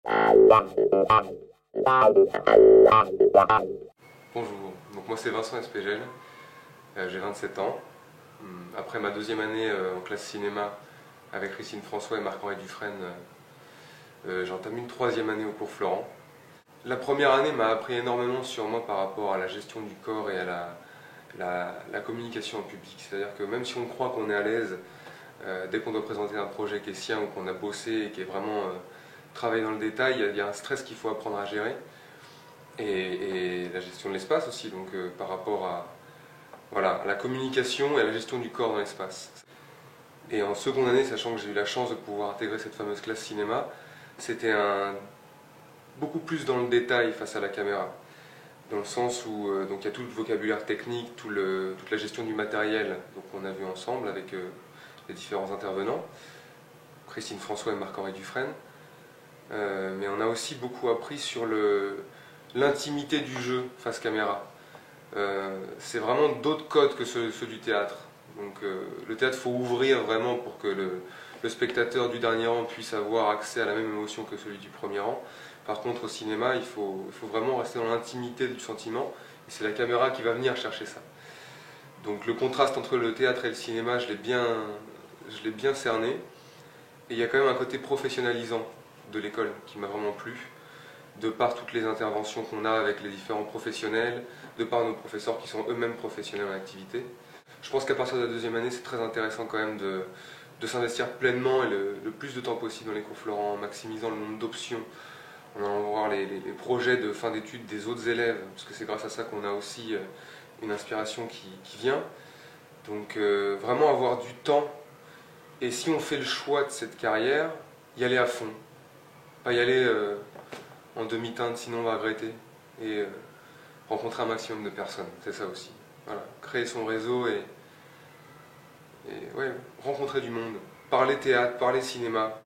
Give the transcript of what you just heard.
Bonjour, donc moi c'est Vincent Espégel, j'ai 27 ans. Après ma deuxième année en classe cinéma avec Christine François et Marc-Henri Dufresne, j'entame une troisième année au cours Florent. La première année m'a appris énormément sur moi par rapport à la gestion du corps et à la communication en public. C'est-à-dire que même si on croit qu'on est à l'aise, dès qu'on doit présenter un projet qui est sien ou qu'on a bossé et qui est vraiment travaillé dans le détail, il y a un stress qu'il faut apprendre à gérer. Et la gestion de l'espace aussi, donc par rapport à voilà, la communication et à la gestion du corps dans l'espace. Et en seconde année, sachant que j'ai eu la chance de pouvoir intégrer cette fameuse classe cinéma, c'était beaucoup plus dans le détail face à la caméra. Dans le sens où donc il y a tout le vocabulaire technique, toute la gestion du matériel donc on a vu ensemble avec les différents intervenants, Christine François et Marc-Henri Dufresne. Mais on a aussi beaucoup appris sur l'intimité du jeu face caméra. C'est vraiment d'autres codes que ceux du théâtre. Donc le théâtre, il faut ouvrir vraiment pour que le spectateur du dernier rang puisse avoir accès à la même émotion que celui du premier rang. Par contre, au cinéma, il faut vraiment rester dans l'intimité du sentiment, et c'est la caméra qui va venir chercher ça. Donc le contraste entre le théâtre et le cinéma, je l'ai bien cerné, et il y a quand même un côté professionnalisant de l'école qui m'a vraiment plu, de par toutes les interventions qu'on a avec les différents professionnels, de par nos professeurs qui sont eux-mêmes professionnels en activité. Je pense qu'à partir de la deuxième année, c'est très intéressant quand même de s'investir pleinement et le plus de temps possible dans les cours Florent, en maximisant le nombre d'options, en allant voir les projets de fin d'études des autres élèves, parce que c'est grâce à ça qu'on a aussi une inspiration qui vient. Donc vraiment avoir du temps, et si on fait le choix de cette carrière, y aller à fond. Pas y aller en demi-teinte, sinon on va regretter. Et rencontrer un maximum de personnes, c'est ça aussi. Voilà. Créer son réseau et ouais, rencontrer du monde. Parler théâtre, parler cinéma.